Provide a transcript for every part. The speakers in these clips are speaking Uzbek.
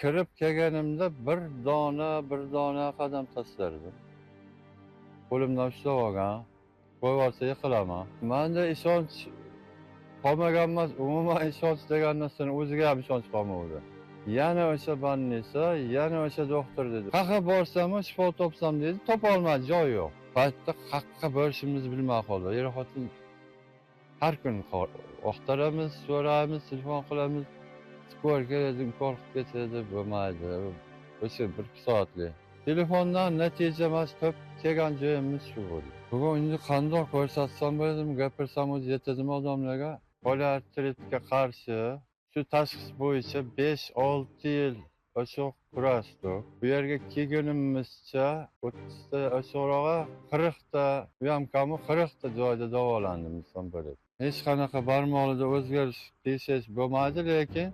Kirib kelganimda bir dona qadam tashlardim. Qo'limdan ushlab olgan, qo'yvorsa yiqilaman. Menda ishonch qolmagan emas, umuman ishonch degan narsani o'ziga ham ishonch qolmadi. Yana o'sha больница, yana o'sha doktor dedi. Qayerga borsam shifo topsam dedi, topolmadi, joy yo'q. Paytda qayerga borishimizni bilmay qoldik. Er-xotin har kuni oqtaramiz, so'raymiz, telefon qilamiz. Skor keladi, ukol qilib ketadi, bo'lmaydi. O'sha 1-2 soatlik. Telefondan natija emas, kelgan joyimiz shu bo'ldi. Bugun endi qandoq ko'rsatsam bo'ladimi, gapirsam o'zi yetadimi odamlarga? Poliartritga qarshi shu tashxis bo'yicha 5-6 yil o'sha kurashdik. Bu yerga kelgunimizcha 30 ta o'shoqqa 40 ta, bu ham kami 40 ta joyda davolandim desam bo'ladi. Hech qanaqa barmoqda o'zgarish, tekshish bo'lmaydi, lekin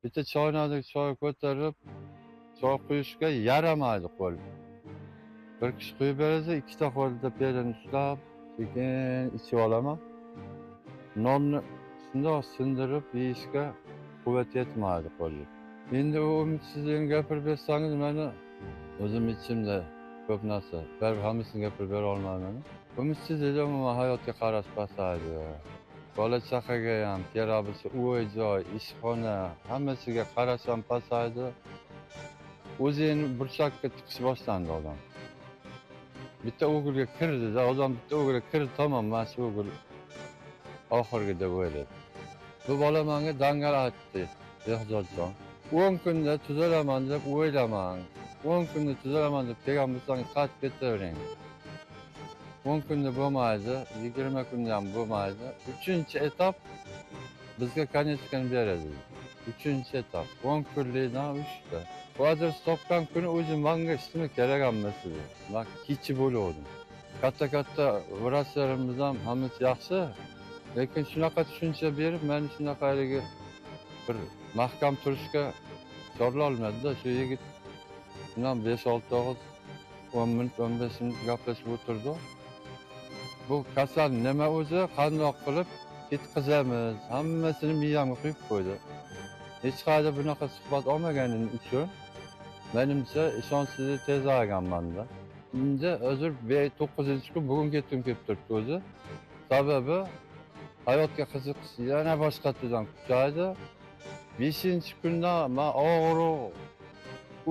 bitta choynakda choy ko'tarib, choy quyishga yaramaydi qo'l. Bir kishi quyib bersa, ikkita qo'lda belini ushlab, sekin ichib olaman. Nonni shundoq sindirib yeyishga quvvat yetmaydi qo'lga. Endi u umidsizlikni gapirib bersangiz, mana o'zim ichimda ko'p narsa, baribir hammasini gapirib bera olmayman. Umidsizlik umuman hayotga qarash pasaydi. Bola chaqaga ham, kerak uy-joy, ishxona, hammasiga qarash ham pasaydi. O'zini burchakka tiqish boshlandi odam. Bitta o'g'ilga kirdi-da, odam bitta o'g'ilga kirdi, tamom, mana shu o'g'il oxirgi deb o'yladi. Bu bola menga dangal aytdi, Behzodjon. 10 kunda tuzalaman deb o'ylamang. 10 kunda tuzalaman deb kelgan bo'lsangiz qaytib ketavering. 10 kunda bo'lmaydi, 20 kunda ham bo'lmaydi. 3-etap bizga konechkani beradi. 3-etap 10 kunlikdan 3 ta. Bu adres topgan kuni o'zi menga ishimi kerak emas edi. Men kechi bo'lgandim. Katta vrachlarimiz ham hammasi yaxshi, lekin shunaqa tushuncha berib, meni shunaqaligi bir mahkam turishga chorlolmadi-da. Shu yigit bilan 5-6 og'iz 10 minut, 15 minut gaplashib o'tirdi. Bu kasal nima o'zi, qandoq qilib ketkazamiz, hammasini miyamga quyib qo'ydi. Hech qayerda bunaqa suhbat olmaganim uchun menimcha ishonchsizlik tezaygan menda. Endi hozir 9-kun bugun ketdim kelib turibdi o'zi. Sababi hayotga qiziqish yana boshqachadan kuchaydi. 5-kundan men og'riq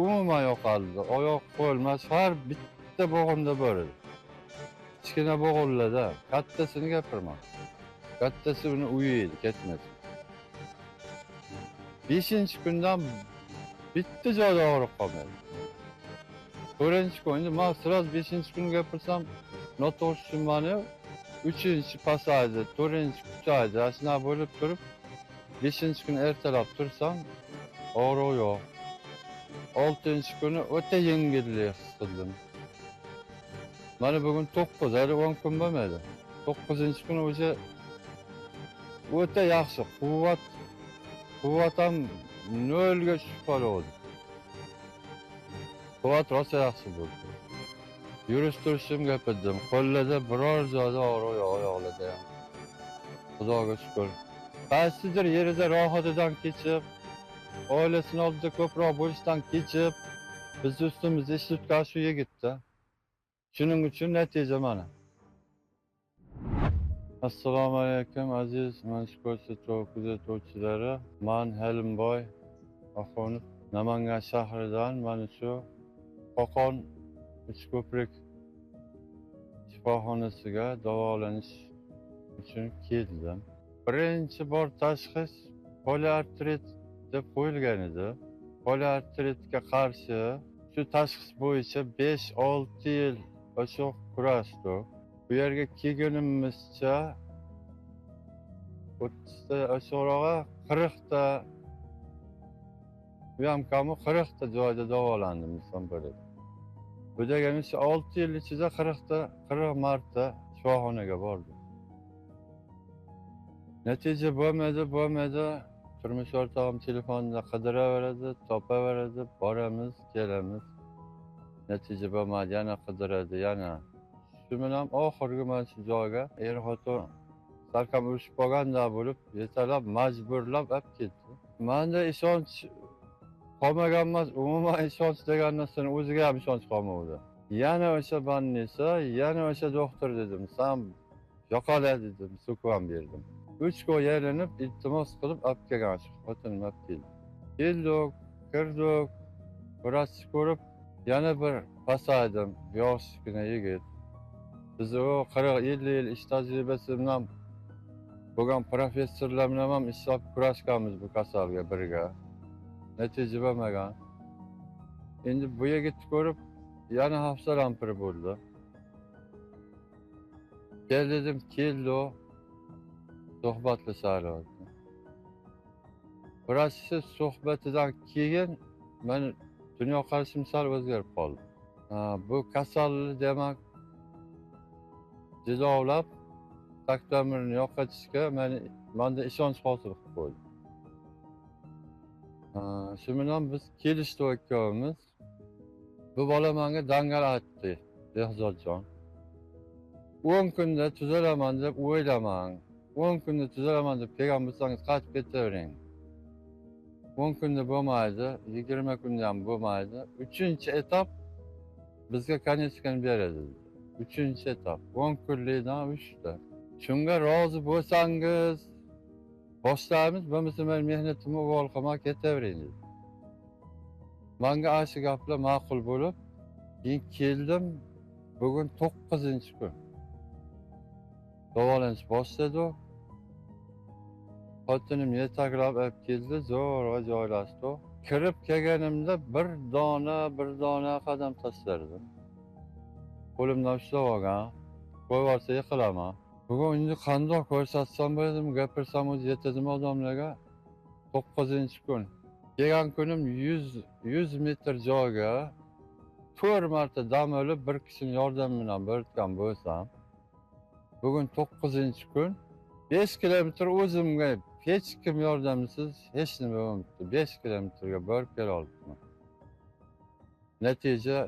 umuman yo'qoldi. Oyoq, qo'l, har bitta bo'g'imda bor edi. Kichkina bo'g'inlarda, kattasini gapirman. Kattasi uni uyuydi, ketmadi. 5-kundan bitta joyda og'riq qolmadi. 4-kun endi men sirasi 5-kun gapirsam noto'g'ri tushunmani, 3-pasaydi, 4-kuchaydi. Shunaqa bo'lib turib, 5-kuni ertalab tursam og'riq yo'q. 6-kuni o'ta yengillik his qildim. Mana bugun 9, hali 10 kun bo'lmaydi. 9-kuni o'sha o'ta yaxshi, quvvat ham 0 ga tushib qoldi. Quvvat rosa yaxshi bo'ldi. Yurish-turishim gapirdim. Qo'llarda biror joyda og'riq yo'q, oyoqlarda ham. Xudoga shukr. Qaysidir yerida rohatidan kechib, oilasini oldida ko'proq bo'lishdan kechib, biz ustimizda ish tutgan shu yigitda. Shuning uchun natija mana. Assalomu alaykum aziz Manchko'rsatuv kuzatuvchilari. Men Halimboy Oxunov, Namangan shahridan mana shu Qo'qon Uchko'prik shifoxonasiga davolanish uchun keldim. Birinchi bor tashxis poliartrit deb qo'yilgan edi. Poliartritga qarshi shu tashxis bo'yicha 5-6 yil o'sha kurashdik. Bu yerga kelgunimizcha 30 ta o'shoqqa 40 ta, bu ham kami 40 ta joyda davolandim desam bo'ladi. Bu degani 6 yil ichida 40 marta shifoxonaga bordim. Natija bo'lmadi. Turmush o'rtog'im telefonda qidiraveradi, topaveradi, boramiz, kelamiz. Natija bo'lmadi, yana qidiradi, yana. Shu bilan oxirgi mana shu joyga er-xotin salkam urushib qolganda bo'lib, yetalab majburlab olib ketdi. Menda ishonch qolmagan emas, umuman ishonch degan narsani o'ziga ham ishonch qolmadi. Yana o'sha больница, yana o'sha doktor dedim. Sen yo'qola dedim, so'kvam berdim. 3 kun yalinib, iltimos qilib olib kelgan shu xotinim olib keldi. Keldik, kirdik, vrachni ko'rib, yana bir pasaydim, yoshgina yigit. Biz o 40-50 yil ish tajribasi bilan bo'lgan professorlar bilan ham ishlab kurashganmiz bu kasalga birga. Natija bo'lmagan. Endi bu yigitni ko'rib, yana hafsalam pir bo'ldi. Gel dedim, keldi o, suhbatlashaylik. Vrachni suhbatidan keyin meni dunyoqarashim sal o'zgarib qoldi. Bu kasalni demak jilovlab, taktomirni yo'qotishga menda ishonch hosil qilib qo'ydi. Shu bilan biz kelishdik ikkovimiz. Bu bola menga dangal aytdi, Behzodjon. 10 kunda tuzalaman deb o'ylamang. 10 kunda tuzalaman deb kelgan bo'lsangiz qaytib ketavering. 10 kunda bo'lmaydi, 20 kunda ham bo'lmaydi. 3-etap bizga konechkani beradi. 3-etap 10 kunlikdan 3 ta. Shunga rozi bo'lsangiz boshlaymiz, bo'lmasa men mehnatimni uvol qilmay ketavering dedi. Menga ana shu gaplar ma'qul bo'lib, keyin keldim. Bugun 9-kun. Davolanish boshladik. Xotinim yetaklab olib keldi, zo'rg'a joylashdi. Kirib kelganimda bir dona qadam tashlardim. Qo'limdan ushlab olgan, qo'yib yuborsa yiqilaman. Bugun endi qandoq ko'rsatsam bo'ladimi, gapirsam o'zi yetadimi odamlarga? 9-kun. Kelgan kunim 100 metr joyga 4 marta dam olib, bir kishining yordami bilan borgan bo'lsam, bugun 9-kun 5 kilometr o'zimga hech kim yordamisiz hech nima bo'lmabdi. 5 kilometrga borib kela olibman. Natija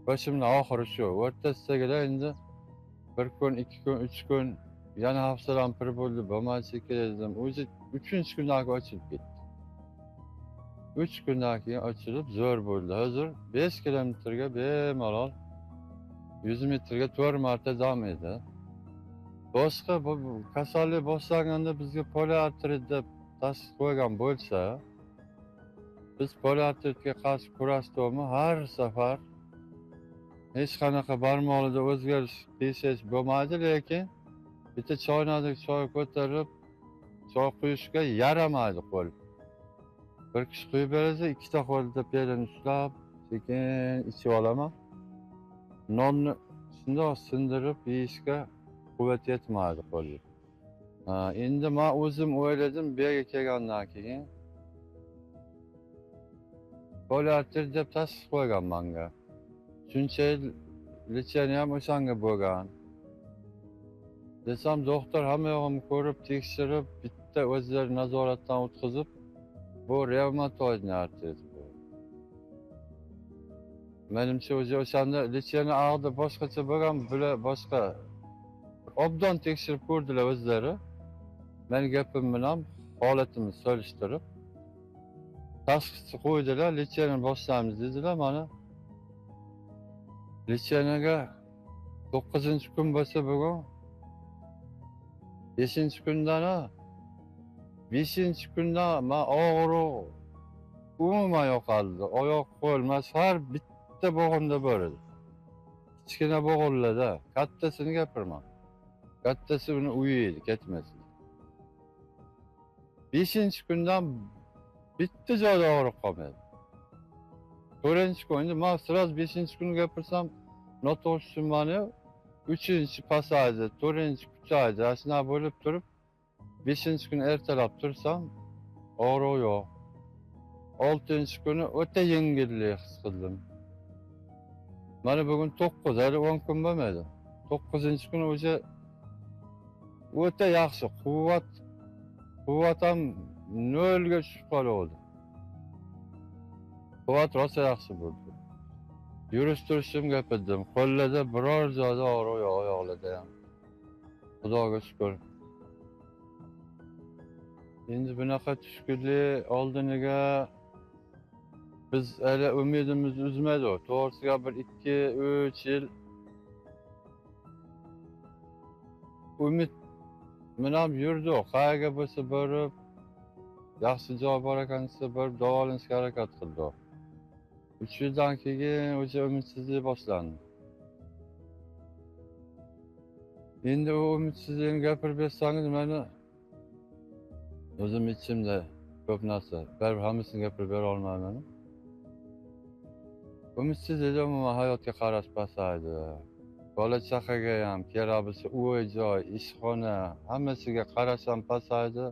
boshimning oxiri shu. O'rtasidagilar endi 1 kun, 2 kun, 3 kun yana hafsalam pir bo'ldi, bo'lmasa kerak dedim. O'zi 3-kundan keyin ochilib ketdi. 3 kundan keyin ochilib zo'r bo'ldi. Hozir 5 kilometrga bemalol 100 metrga 4 marta dam edi. Boshqa bu kasallik boshlanganda bizga poliartrit deb tashxis qo'ygan bo'lsa, biz poliartritga qarshi kurashdikmi, har safar hech qanaqa barmoqda o'zgarish hech bo'lmaydi, lekin bitta choynakdagi choy ko'tarib, choy quyishga yaramaydi qo'l. Bir kishi quyib bersa, ikkita qo'lda pelini ushlab, sekin ichib olaman. Nonni shundoq sindirib yeyishga quvvat yetmaydi qo'lga. Endi men o'zim o'yladim, bu yerga kelgandan keyin poliartrit deb tashxis qo'ygan menga. Shuncha yil lecheniya ham o'shanga bo'lgan. Desam, doktor hamma yog'imni ko'rib, tekshirib, bitta o'zlari nazoratdan o'tkazib, bu revmatoidni artrit bu. Menimcha o'shanda lecheniya og'di boshqacha bo'lgan, bular boshqa. Obdon tekshirib ko'rdilar o'zlari. Meni gapim bilan holatimni solishtirib, tashxisni qo'ydilar, lecheniya boshlaymiz dedilar. Mana lecheniyaga 9-kun bo'lsa bugun 5-kundan 5-kundan men og'riq umuman yo'qoldi. Oyoq qo'l har bitta bo'g'imda bor edi. Kichkina bo'g'inlarda, kattasini gapirman. Kattasi uni uyuydi, ketmasin. 5-kundan bitta joyda og'riq qolmadi. 4-kun endi men sirasi 5-kuni gapirsam noto'g'ri tushunmani, 3-pasaydi, 4-kuchaydi, shunaqa bo'lib turib 5-kuni ertalab tursam og'riq yo'q. 6-kuni o'ta yengillik his qildim. Mana bugun 9, hali 10 kun bo'lmaydi. 9-kuni o'sha o'ta yaxshi, quvvat ham 0 ga tushib qoldi. Quvvat rosa yaxshi bo'ldi. Yurish turishim gapirdim. Qo'llarda biror joyda og'riq yo'q, oyoqlarda ham. Xudoga shukr. Endi bunaqa tushkunlik oldiniga Biz öyle umidimizni uzmaydi. To'g'risiga bir 2-3 yil umid bilan yurdik. Qayerga bo'lsa borib, yaxshi joy bor ekan desa borib davolanishga harakat qildik. 3 yildan keyin o'sha umidsizlik boshlandi. Endi u umidsizlikni gapirib bersangiz mana o'zim ichimda ko'p narsa. Baribir hammasini gapirib bera olmayman. Umidsizlik umuman hayotga qarash pasaydi. Bola chaqaga ham kerak bo'lsa uy joy, ishxona hammasiga qarash ham pasaydi.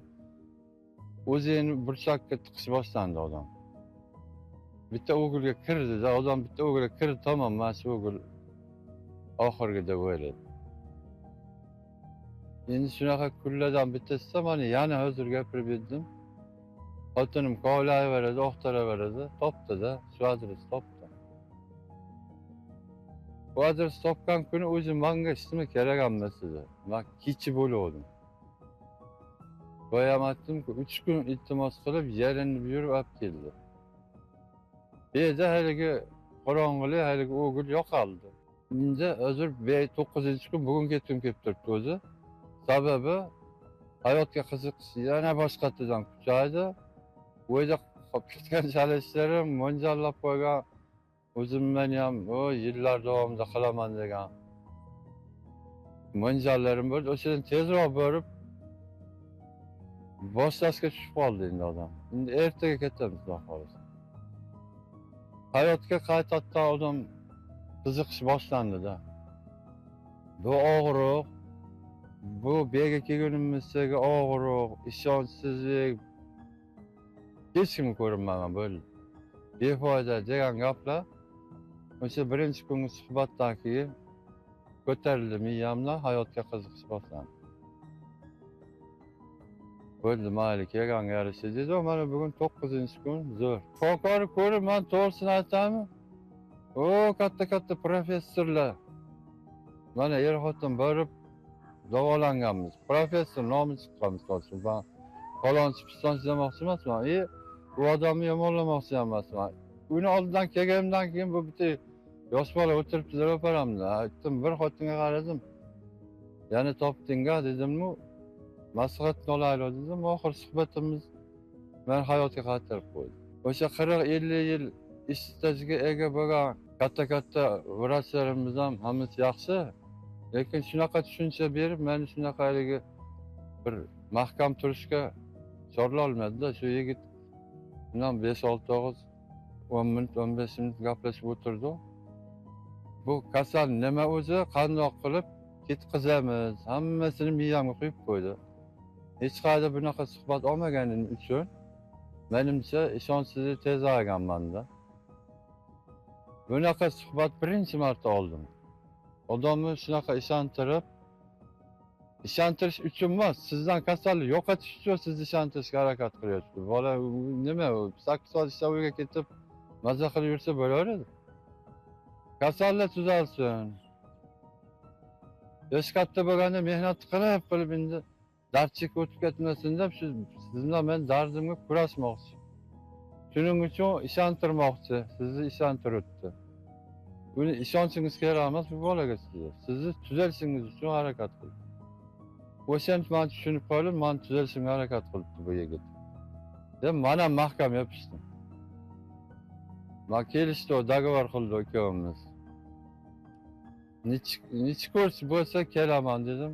O'zini burchakka tiqish boshlandi odam. Bitta o'g'ilga kirdi-da, odam bitta o'g'ilga kirdi, tamom, mana shu o'g'il oxirgi deb o'ylaydi. Endi shunaqa kunlardan bittasida mana yana hozir gapirib berdim. Xotinim kovlayveradi, oqtaraveradi, topdi-da, shu adres topdi. Bu adres topgan kuni o'zi menga hech nima kerak emas edi. Men kechib bo'lgandim. Boyam aytdimku, 3 kun iltimos qilib, yalinib yurib olib keldi. Beda haligi qorong'ulik, haligi o'g'il yo'qoldi. Endi hozir 9-kun bugun ketgim kelib turibdi o'zi. Sababi hayotga qiziqish yana boshqatdan kuchaydi. O'yda qolib ketgan chalishlarım mo'ljallab qo'ygan o'zimdan ham yillar davomida qilaman degan mo'ljallarim bor. O'shadan tezroq borib boshlashga tushib qoldi endi odam. Endi ertaga ketamiz xudo xolisa. Hayotga qaytadan odam qiziqish boshlandi-da. Bu og'riq, bu bega kelgunimizdagi og'riq, ishonchsizlik hech kimni ko'rinmagan bo'ldi. Befoyda degan gaplar o'sha birinchi kungi suhbatdan keyin ko'tarildi miyamdan, hayotga qiziqish boshlandi. Bo'ldi, mayli, kelganga yarasha dedi. Mana bugun 9-kun zo'r. Shifokorni ko'rib, men to'g'risini aytaman. Katta professorlar. Mana er-xotin borib davolanganmiz. Professor nomi chiqqanmiz hozir. Men falonchi-pistonchi demoqchi emasman. Bu odamni yomonlamoqchi emasman. Uni oldidan kelganimdan keyin bu bitta yosh bola o'tiribdi deb o'paramda. Aytdim, bir xotinga qaradim. Yana topding-a dedim-ku. Maslahatni olaylik dedim. Oxir suhbatimiz meni hayotga qaytarib qo'ydi. O'sha 40-50 yil ish stajiga ega bo'lgan katta vrachlarimiz ham hammasi yaxshi. Lekin shunaqa tushuncha berib, meni shunaqa haligi bir mahkam turishga chorlay olmadi-da. Shu yigit bilan 5-6 og'iz 10 minut, 15 minut gaplashib o'tirdi. Bu kasal nima o'zi, qandoq qilib ketkazamiz, hammasini miyamga quyib qo'ydi. Hech qayerda bunaqa suhbat olmaganim uchun menimcha ishonchsizlik tezayganman-da. Bunaqa suhbat birinchi marta oldim. Odamni shunaqa ishontirish uchun emas, sizdan kasallik yo'qotish uchun sizni ishontirishga harakat qilyapti. Bola nima u 8 soat ishga ketib maza qilib yursa bo'laveradi. Kasallik tuzalsin. Yosh katta bo'lganda mehnat qilib endi dard chekib o'tib ketmasin deb sizdan men dardimga kurashmoqchi. Shuning uchun ishontirmoqchi, sizni ishontiribdi. Buni ishonchingiz kerak emas bu bolaga sizga. Sizni tuzalishingiz uchun harakat qiling. O'shani men tushunib qolib, men tuzalishimga harakat qilibdi bu yigit. Deb men ham mahkam yopishdim. Men kelishdi, dogovor qildik ikkovimiz. Nechi kurs bo'lsa kelaman dedim.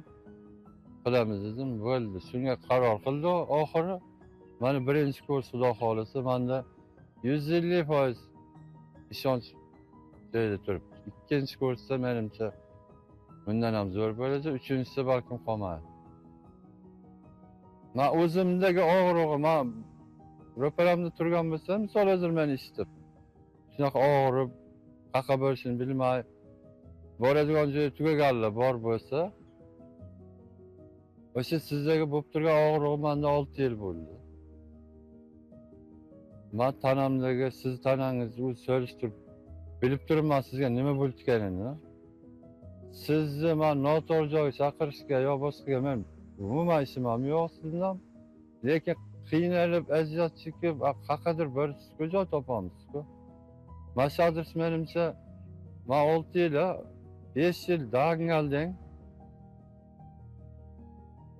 Qilamiz dedim, bo'ldi. Shunga qaror qildi. Oxiri mana birinchi kurs xudo xolisa menda 150% ishonch joyida turibdi. Ikkinchi kursda menimcha bundan ham zo'r bo'ladi, uchinchisida balkim qolmaydi. Men o'zimdagi og'rig'i, men ro'paramda turgan bo'lsam, misol hozir meni eshitib, shunaqa og'rib, qaqa bo'lishini bilmay, boradigan joyi tugaganlar bor bo'lsa, o'sha sizdagi bo'lib turgan og'rig'i menda 6 yil bo'ldi. Men tanamdagi siz tanangizni o'zi solishtirib bilib turibman sizga nima bo'lganini. Sizni men noto'g'ri joyga chaqirishga yo boshqaga men umuman ishim ham yo'q sizdan. Lekin qiynalib, aziyat chekib, qaqadir bir joy topamiz-ku. Maşadır menimçe ma 6 yıla 5 yıl daha geldin.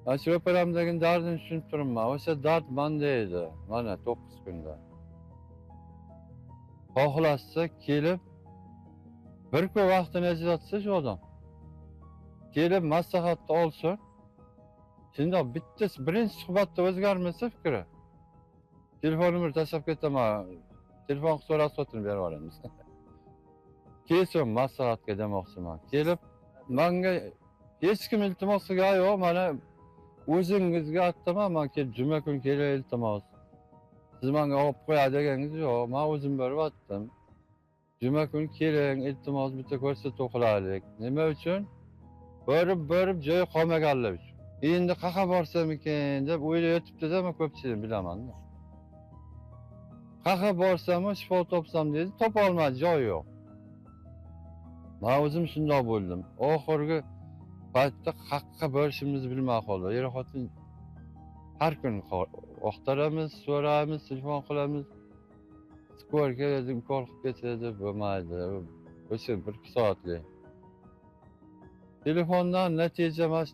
Aşı operamdaki dardını düşünüp durma. Oysa dert mandaydı. Mana 9 günde. Hohlaşsa kelip bir köp vaqtini ajratsa şu adam. Kelip maslahat olsun. Şimdi bitta birinchi suhbatda o'zgarmasa fikri. Telefonimni tashlab ketaman. Telefon so'rab sotini berib yuboramiz. Keyin maslahatga demoqchiman. Kelib menga hech kim iltimos qilgani yo'q. Mana o'zingizga aytaman, men kelib juma kuni kelay iltimos. Siz menga olib qo'yadi deganingiz yo'q. Men o'zim berib aytdim. Juma kuni keling, iltimos bitta ko'rsatuv qilaylik. Nima uchun? Borib joyi qolmaganlar uchun. Endi qayoqqa borsamikin deb o'ylab yotibdi-da, men ko'pchilik bilaman-da. Qayoqqa borsam, shifo topsam dedi, topolmadi, joy yo'q. Men o'zim shundoq bo'ldim. Oxirgi paytda qayoqqa borishimizni bilmay qoldik. Er-xotin har kuni oqtaramiz, so'raymiz, telefon qilamiz. Skor keladi, ukol qilib ketadi, bo'lmaydi. O'sha 1-2 soatlik. Telefondan natija emas,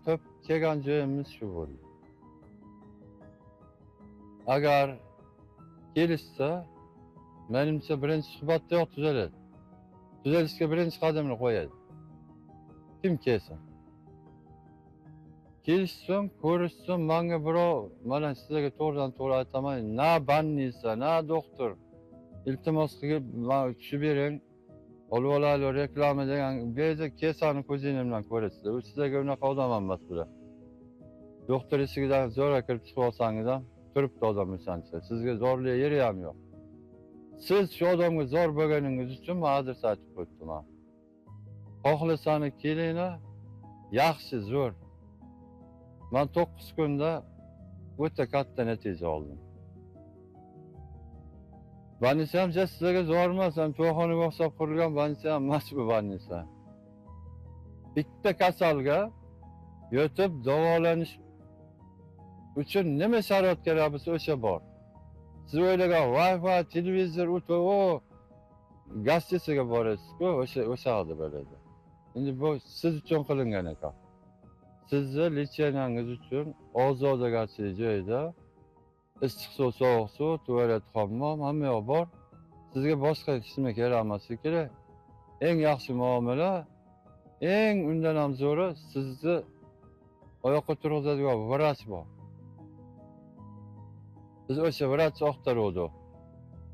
kelgan joyimiz shu bo'ldi. Agar kelishsa, menimcha birinchi suhbatdayoq tuzaladi. Tuzalishga birinchi qadamni qo'yadi. Kim kelsa. Kelishsin, ko'rishsin, menga birov, mana sizlarga to'g'ridan to'g'ri aytaman, na bannisa, na doktor iltimos qilib, men tushib bering, olib olaylik reklama degan, beza kesani ko'zingiz bilan ko'rasizlar. U sizlarga unaqa odam emas bular. Doktor eshigidan zo'rg'a kirib chiqib olsangiz ham, turibdi odam o'shancha. Sizga zo'rlik yeri ham yo'q. Siz shu odamga zo'r bo'lganingiz uchun men adres aytib qo'ydim. Xohlasani kelinglar, yaxshi, zo'r. Men 9 kunda o'ta katta natija oldim. Banisa ham sizlarga zo'r emas, ham to'yxonaga o'xshab qurilgan banisa ham emas bu banisa. Bitta kasalga yotib davolanish uchun nima sharoit kerak bo'lsa o'sha bor. Siz o'ylagan Wi-Fi, televizor, o gazetasiga borasiz-ku, o'sha yerda bo'ladi. Endi bu siz uchun qilingan ekan. Sizni lecheniyangiz uchun ozodagarchilik joyida issiq suv, sovuq suv, tualet, hammom hamma yoq bor. Sizga boshqa hech nima kerak emas kerak. Eng yaxshi muomala, eng undan ham zo'ri sizni oyoqqa turg'izadigan vrach bor. Biz o'sha vrach oqtaruvdik.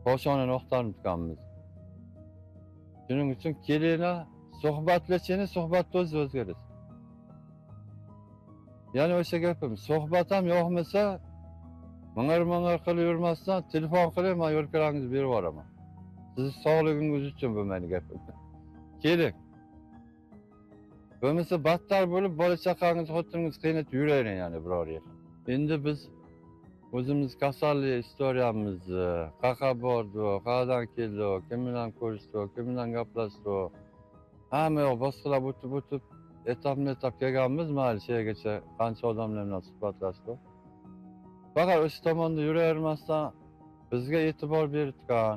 Qo'shonini oqtaribganmiz. Shuning uchun kelinglar, suhbatlashinglar, suhbatda o'zgarasiz. Yana o'sha gapim, suhbat ham yo'qmasa, ming'ir qilib yurmasdan telefon qiling, men yo'lkarangizni berib yuboraman. Sizni sog'ligingiz uchun bu meni gapim. Keling. Bo'lmasa battar bo'lib, bola chaqangiz, xotiningiz qiynab yuraylik yani biror yer. Endi biz o'zimiz kasallik istoriyamizni, qayerqa bordik, qayerdan keldik, kim bilan ko'rishdik, kim bilan gaplashdik, hamma yoq boshqalar o'tib etap kelganmiz, mayli sheygacha qancha odamlar bilan suhbatlashdik. Faqat o'sha tomonda yuravermasdan bizga e'tibor beritgan.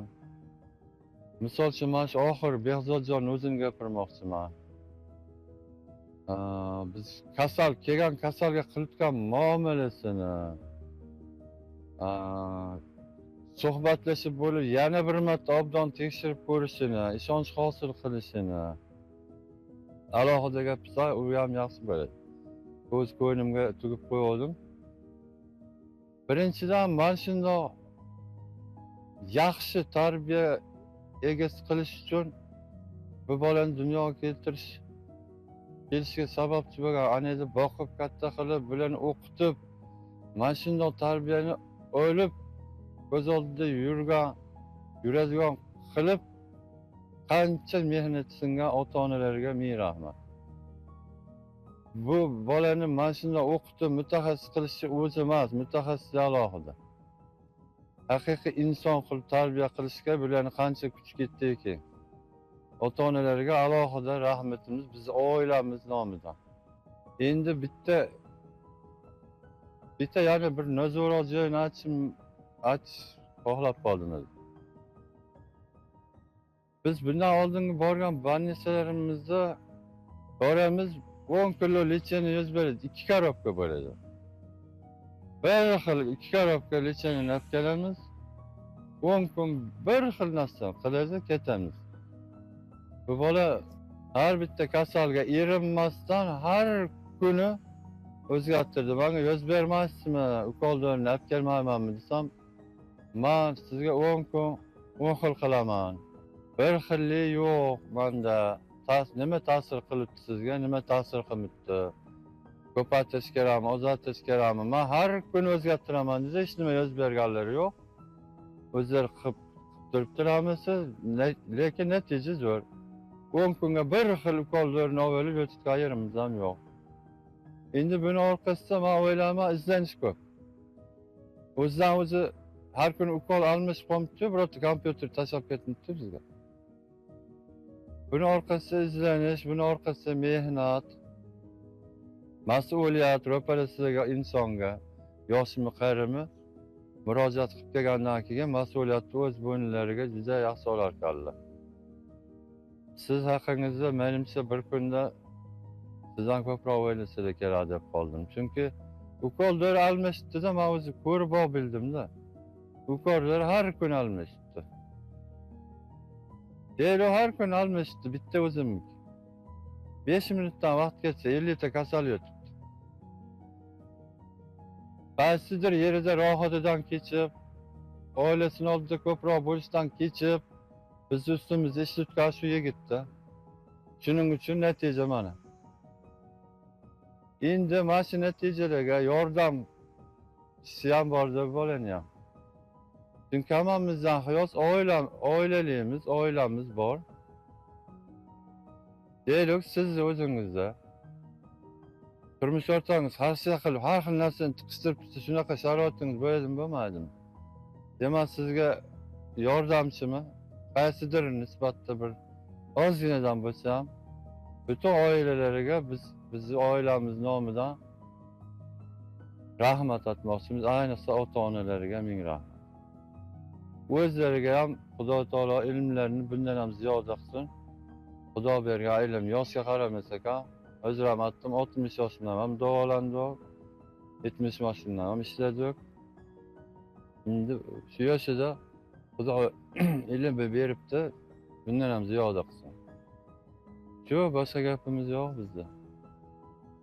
Misol uchun mana shu oxir Behzodjonni o'zim gapirmoqchiman. Biz kelgan kasalga qilayotgan muomalasini, suhbatlashib bo'lib yana bir marta obdon tekshirib ko'rishini, ishonch hosil qilishini alohida gapirsa, u ham yaxshi bo'ladi. O'z ko'nglimga tugib qo'ydim. Birinchidan mana shundoq yaxshi tarbiya egasi qilish uchun bu bolani dunyoga kelishga sababchi bo'lgan, anada boqib, katta qilib, bularni o'qitib, mana shundoq tarbiyani o'ylab ko'z oldida yuradigan qilib qancha mehnat singan ota-onalarga ming rahmat. Bu bolani mana shundoq o'qitib, mutaxassis qilishni o'zi emas, mutaxassis alohida. Haqiqiy inson qilib tarbiya qilishga bularni qancha kuch ketdiki. Ota-onalarga alohida rahmatimiz biz oilamiz nomidan. Endi bitta yana bir nazorat joyini achish xohlab qoldim. Biz bundan oldingi borgan больницalarimizda boramiz 10 kilo lecheni 100 beradi, 2 korobka bo'ladi. Bir xil 2 korobka lecheni olib kelamiz. 10 kun bir xil narsani qiladi, ketamiz. Bu bola har bitta kasalga erinmasdan har kuni o'zgartirdi. Menga yuz bermaysizmi, ukollarni olib kelmaymanmi desam, men sizga 10 kun 10 xil qilaman. Bir xillik yo'q menda. Nima ta'sir qilibdi sizga, nima ta'sir qilmabdi? Ko'paytirish kerakmi, ozaytirish kerakmi? Men har kuni o'zgartiraman desa, hech nima yuz berganlari yo'q. O'zlari qilib turibdilarmisiz, lekin natija zo'r. 10 kunga bir xil ukollarni olib o'tib yerimiz ham yo'q. Endi buni orqasida men o'ylayman, izlanish ko'p. O'zidan o'zi har kuni ukol almashib qolibdi, birorta kompyuter tashlab ketibdi bizga. Buni orqasida izlanish, buni orqasida mehnat, mas'uliyat ro'parasidagi insonga, yoshmi, qarimi murojaat qilib kelgandan keyin mas'uliyatni o'z bo'ynilariga juda yaxshi olar ekanlar. Siz haqingizda menimcha bir kunda sizdan ko'proq o'ylasada kerak deb qoldim. Chunki ukollar almashdida men o'zi ko'rib bildimda. Ukollar har kun almashdi. Deyli har kun almashdi, bitta o'zimniki. 5 minutdan vaqt ketsa 50 ta kasal yotibdi. Qaysidir yerida rohatidan kechib, oilasini oldida ko'proq bo'lishdan kechib, biz ustimizda ish tutgan shu yigitda. Shuning uchun natija mana. Endi mana shu natijalarga yordam ham bor deb bo'layapman. Chunki hammamizdan xiyos oilamiz bor. Deylik siz o'zingizda turmush o'rtog'ingiz har xil narsani tiqishtirib tursa, shunaqa sharoitingiz bo'ladimi, bo'lmaydimi? Demak, sizga yordamchimi? Qaysidir nisbatda bir ozginadan bo'lsa ham butun oilalariga bizni oilamiz nomidan rahmat aytmoqchimiz. Ayniqsa ota-onalariga ming rahmat. O'zlariga ham Xudo taolo ilmlarini bundan ham ziyoda qilsin. Xudo bergan ilm yoshga qaramasak ham, o'zim ham aytdim, 60 yoshimdan ham davolandim, 70 yoshimdan ham ishladik. Endi shu yoshida Xudo ilm beribdi, bundan ham ziyoda qilsin. Shu boshqa gapimiz yo'q bizda.